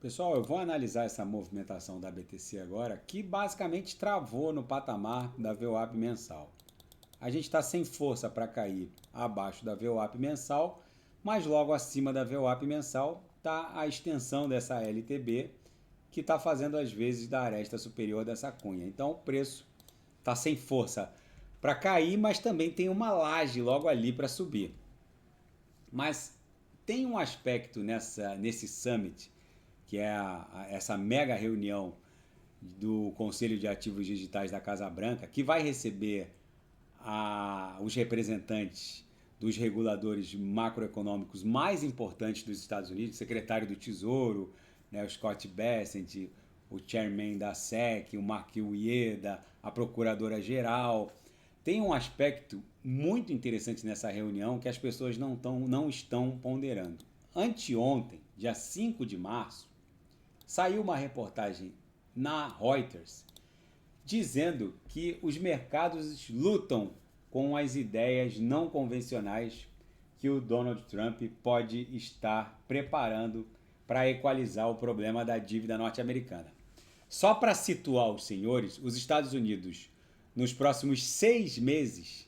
Pessoal, eu vou analisar essa movimentação da BTC agora, que basicamente travou no patamar da VWAP mensal. A gente está sem força para cair abaixo da VWAP mensal, mas logo acima da VWAP mensal está a extensão dessa LTB, que está fazendo as vezes da aresta superior dessa cunha. Então o preço está sem força para cair, mas também tem uma laje logo ali para subir. Mas tem um aspecto nesse summit, que é essa mega reunião do Conselho de Ativos Digitais da Casa Branca, que vai receber os representantes dos reguladores macroeconômicos mais importantes dos Estados Unidos, o secretário do Tesouro, né, o Scott Bessent, o chairman da SEC, o Mark Ueda, a procuradora-geral. Tem um aspecto muito interessante nessa reunião que as pessoas não estão ponderando. Anteontem, dia 5 de março, saiu uma reportagem na Reuters dizendo que os mercados lutam com as ideias não convencionais que o Donald Trump pode estar preparando para equalizar o problema da dívida norte-americana. Só para situar os senhores, os Estados Unidos, nos próximos 6 meses,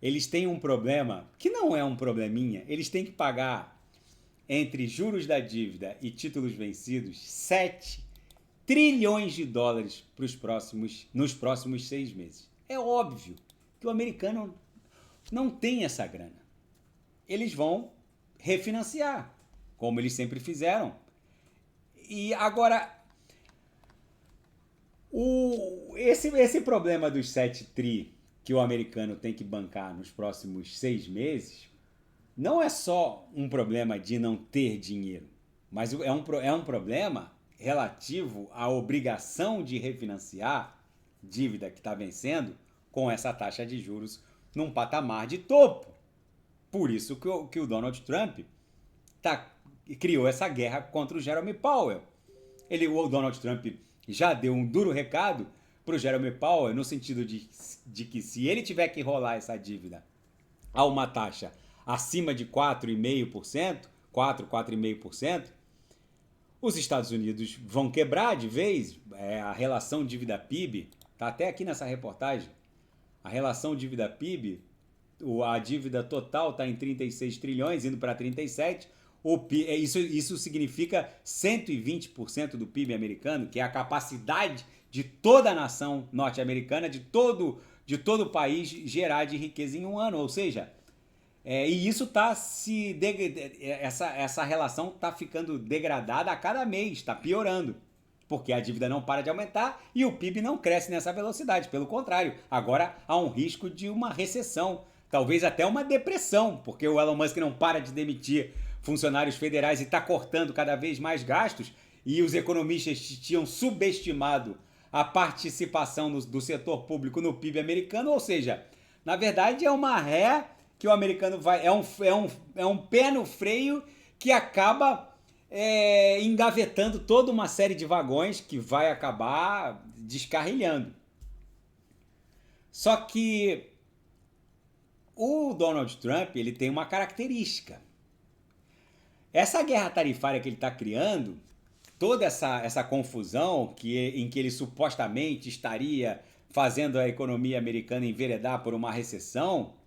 eles têm um problema, que não é um probleminha, eles têm que pagar, entre juros da dívida e títulos vencidos, 7 trilhões de dólares nos próximos 6 meses. É óbvio que o americano não tem essa grana. Eles vão refinanciar, como eles sempre fizeram. E agora, esse problema dos 7 tri que o americano tem que bancar nos próximos 6 meses não é só um problema de não ter dinheiro, mas é um problema relativo à obrigação de refinanciar dívida que está vencendo com essa taxa de juros num patamar de topo. Por isso que o Donald Trump criou essa guerra contra o Jerome Powell. O Donald Trump já deu um duro recado para o Jerome Powell no sentido de que se ele tiver que rolar essa dívida a uma taxa acima de 4,5%, 4,5%, os Estados Unidos vão quebrar de vez. A relação dívida-PIB, está até aqui nessa reportagem, a relação dívida-PIB, a dívida total está em 36 trilhões, indo para 37. Isso significa 120% do PIB americano, que é a capacidade de toda a nação norte-americana, de todo o país gerar de riqueza em um ano. Ou seja, e isso essa relação está ficando degradada a cada mês, está piorando. Porque a dívida não para de aumentar e o PIB não cresce nessa velocidade. Pelo contrário, agora há um risco de uma recessão, talvez até uma depressão, porque o Elon Musk não para de demitir funcionários federais e está cortando cada vez mais gastos, e os economistas tinham subestimado a participação do setor público no PIB americano. Ou seja, na verdade é uma ré que o americano vai... É um pé no freio que acaba engavetando toda uma série de vagões que vai acabar descarrilhando. Só que o Donald Trump, ele tem uma característica. Essa guerra tarifária que ele está criando, toda essa confusão em que ele supostamente estaria fazendo a economia americana enveredar por uma recessão,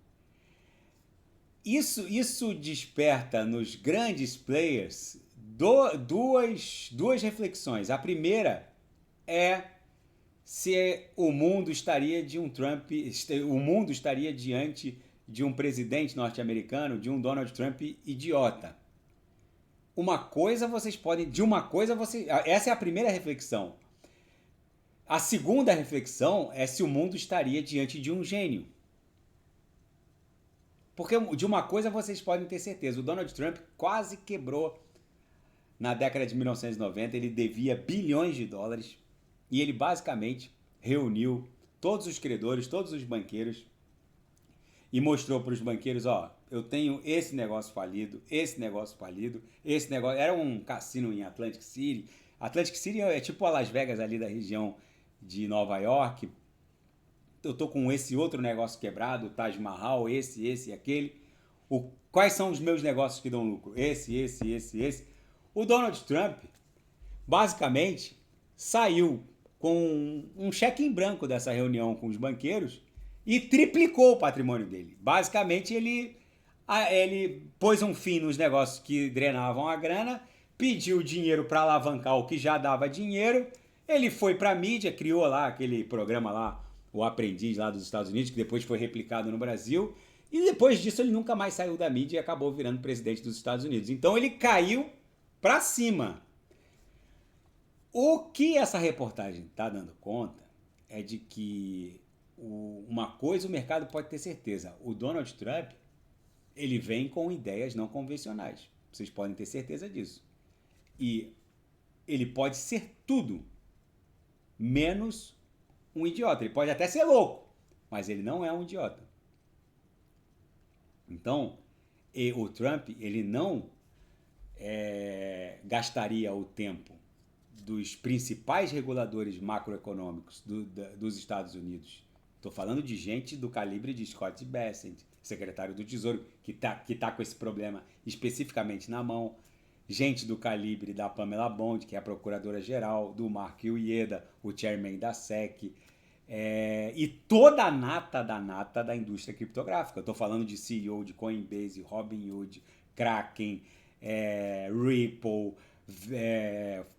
isso desperta nos grandes players duas reflexões. A primeira é se o mundo estaria diante de um presidente norte-americano, de um Donald Trump idiota. Essa é a primeira reflexão. A segunda reflexão é se o mundo estaria diante de um gênio. Porque de uma coisa vocês podem ter certeza, o Donald Trump quase quebrou na década de 1990, ele devia bilhões de dólares e ele basicamente reuniu todos os credores, todos os banqueiros e mostrou para os banqueiros, eu tenho esse negócio falido, esse negócio falido, esse negócio... Era um cassino em Atlantic City. Atlantic City é tipo a Las Vegas ali da região de Nova York. Eu tô com esse outro negócio quebrado, o Taj Mahal, esse e aquele. Quais são os meus negócios que dão lucro? Esse. O Donald Trump basicamente saiu com um cheque em branco dessa reunião com os banqueiros e triplicou o patrimônio dele. Basicamente, ele pôs um fim nos negócios que drenavam a grana, pediu dinheiro para alavancar o que já dava dinheiro. Ele foi para a mídia, criou lá aquele programa lá, O Aprendiz lá dos Estados Unidos, que depois foi replicado no Brasil. E depois disso ele nunca mais saiu da mídia e acabou virando presidente dos Estados Unidos. Então ele caiu para cima. O que essa reportagem está dando conta é de que uma coisa o mercado pode ter certeza. O Donald Trump, ele vem com ideias não convencionais. Vocês podem ter certeza disso. E ele pode ser tudo, menos um idiota. Ele pode até ser louco, mas ele não é um idiota. Então, o Trump, ele não gastaria o tempo dos principais reguladores macroeconômicos dos Estados Unidos. Estou falando de gente do calibre de Scott Bessent, secretário do Tesouro, que tá com esse problema especificamente na mão. Gente do calibre da Pamela Bond, que é a procuradora-geral, do Mark Ueda, o chairman da SEC, e toda a nata da indústria criptográfica. Eu estou falando de CEO de Coinbase, Robinhood, Kraken, Ripple,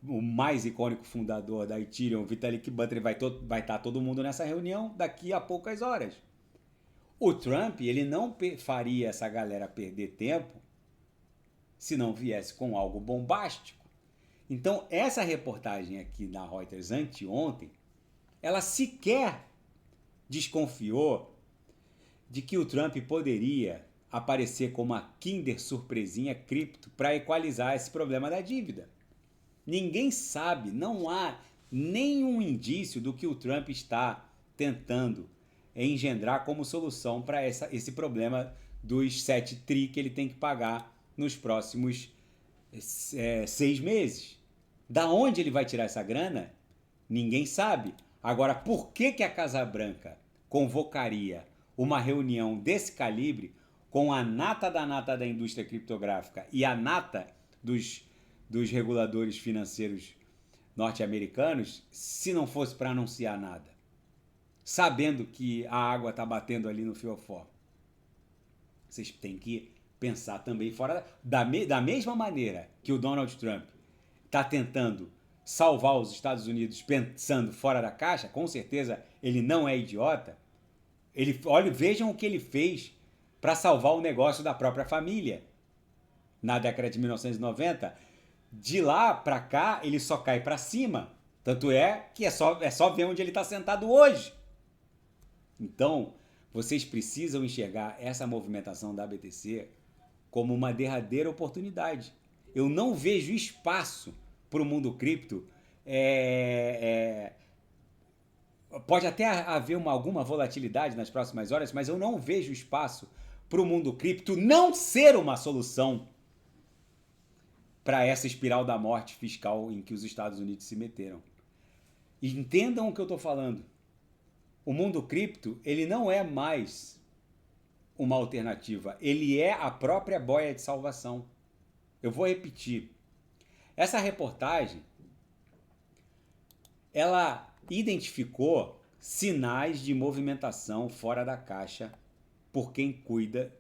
o mais icônico fundador da Ethereum, Vitalik Buterin, vai estar todo mundo nessa reunião daqui a poucas horas. O Trump, ele não faria essa galera perder tempo se não viesse com algo bombástico. Então, essa reportagem aqui da Reuters anteontem, ela sequer desconfiou de que o Trump poderia aparecer como uma Kinder surpresinha cripto para equalizar esse problema da dívida. Ninguém sabe, não há nenhum indício do que o Trump está tentando engendrar como solução para esse problema dos 7 tri que ele tem que pagar nos próximos 6 meses. Da onde ele vai tirar essa grana? Ninguém sabe. Agora, por que a Casa Branca convocaria uma reunião desse calibre com a nata da indústria criptográfica e a nata dos reguladores financeiros norte-americanos, se não fosse para anunciar nada? Sabendo que a água está batendo ali no fiofó. Vocês têm que pensar também fora da mesma maneira que o Donald Trump está tentando salvar os Estados Unidos pensando fora da caixa. Com certeza ele não é idiota. Vejam o que ele fez para salvar o negócio da própria família na década de 1990. De lá para cá ele só cai para cima. Tanto é que é só ver onde ele está sentado hoje. Então, vocês precisam enxergar essa movimentação da BTC como uma derradeira oportunidade. Eu não vejo espaço para o mundo cripto. Pode até haver alguma volatilidade nas próximas horas, mas eu não vejo espaço para o mundo cripto não ser uma solução para essa espiral da morte fiscal em que os Estados Unidos se meteram. E entendam o que eu estou falando. O mundo cripto, ele não é mais uma alternativa, ele é a própria boia de salvação. Eu vou repetir. Essa reportagem, ela identificou sinais de movimentação fora da caixa por quem cuida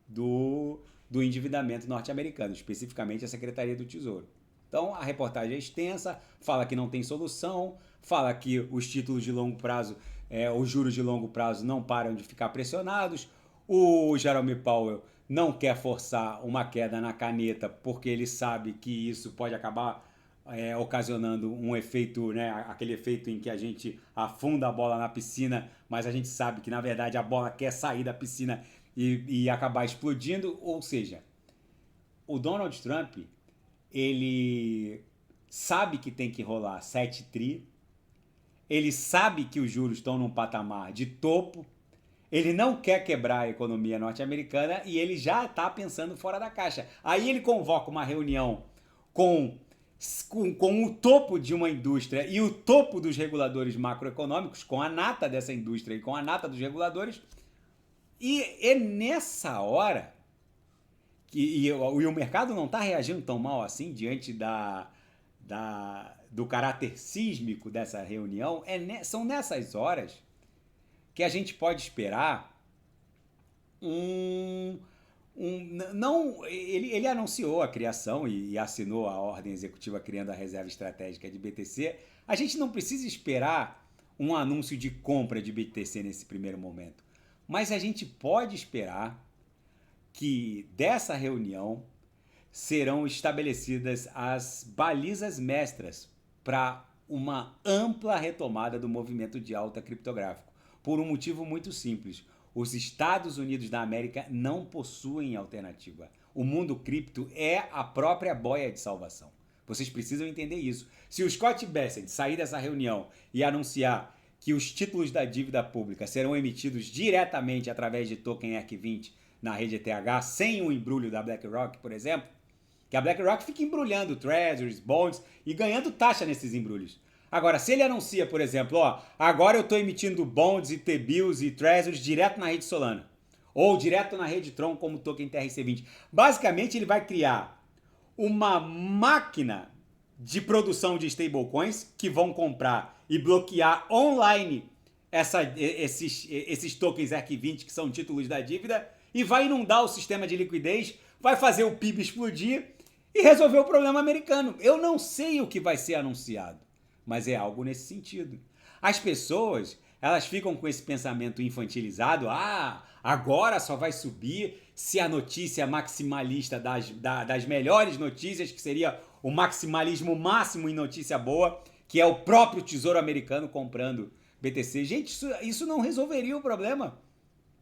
do endividamento norte-americano, especificamente a Secretaria do Tesouro. Então, a reportagem é extensa, fala que não tem solução, fala que os títulos de longo prazo, os juros de longo prazo não param de ficar pressionados, o Jerome Powell não quer forçar uma queda na caneta porque ele sabe que isso pode acabar ocasionando um efeito, né, aquele efeito em que a gente afunda a bola na piscina, mas a gente sabe que na verdade a bola quer sair da piscina e acabar explodindo. Ou seja, o Donald Trump, ele sabe que tem que rolar 7 tri, ele sabe que os juros estão num patamar de topo, ele não quer quebrar a economia norte-americana e ele já está pensando fora da caixa. Aí ele convoca uma reunião com o topo de uma indústria e o topo dos reguladores macroeconômicos, com a nata dessa indústria e com a nata dos reguladores, e é nessa hora e o mercado não está reagindo tão mal assim diante do caráter sísmico dessa reunião, são nessas horas que a gente pode esperar não, ele anunciou a criação e assinou a ordem executiva criando a reserva estratégica de BTC. A gente não precisa esperar um anúncio de compra de BTC nesse primeiro momento, mas a gente pode esperar que dessa reunião serão estabelecidas as balizas mestras para uma ampla retomada do movimento de alta criptográfico, por um motivo muito simples. Os Estados Unidos da América não possuem alternativa. O mundo cripto é a própria boia de salvação. Vocês precisam entender isso. Se o Scott Bessent sair dessa reunião e anunciar que os títulos da dívida pública serão emitidos diretamente através de token ERC20 na rede ETH, sem o embrulho da BlackRock, por exemplo, que a BlackRock fica embrulhando treasuries, bonds e ganhando taxa nesses embrulhos. Agora, se ele anuncia, por exemplo, agora eu estou emitindo bonds e T-bills e treasuries direto na rede Solana, ou direto na rede Tron como token TRC20, basicamente ele vai criar uma máquina de produção de stablecoins que vão comprar e bloquear online esses tokens ERC20 que são títulos da dívida e vai inundar o sistema de liquidez, vai fazer o PIB explodir e resolver o problema americano. Eu não sei o que vai ser anunciado, mas é algo nesse sentido. As pessoas, elas ficam com esse pensamento infantilizado, agora só vai subir se a notícia maximalista das melhores notícias, que seria o maximalismo máximo em notícia boa, que é o próprio Tesouro Americano comprando BTC. Gente, isso não resolveria o problema.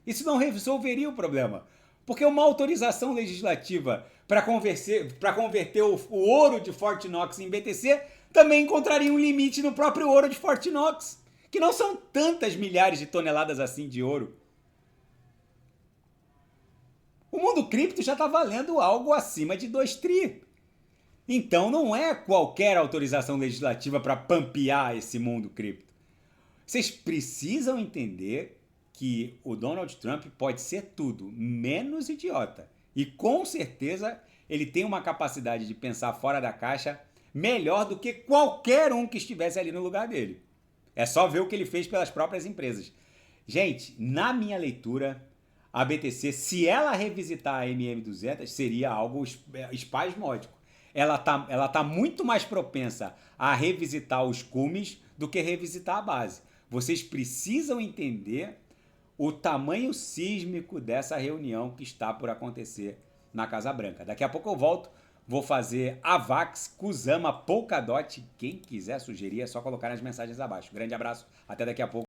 Isso não resolveria o problema. Porque uma autorização legislativa para converter o ouro de Fort Knox em BTC também encontraria um limite no próprio ouro de Fort Knox, que não são tantas milhares de toneladas assim de ouro. O mundo cripto já está valendo algo acima de 2 tri. Então não é qualquer autorização legislativa para pampear esse mundo cripto. Vocês precisam entender que o Donald Trump pode ser tudo menos idiota. E com certeza ele tem uma capacidade de pensar fora da caixa melhor do que qualquer um que estivesse ali no lugar dele. É só ver o que ele fez pelas próprias empresas. Gente, na minha leitura, a BTC, se ela revisitar a MM200, seria algo espasmódico. Ela tá muito mais propensa a revisitar os cumes do que revisitar a base. Vocês precisam entender o tamanho sísmico dessa reunião que está por acontecer na Casa Branca. Daqui a pouco eu volto, vou fazer AVAX, Kusama, Polkadot. Quem quiser sugerir é só colocar nas mensagens abaixo. Grande abraço, até daqui a pouco.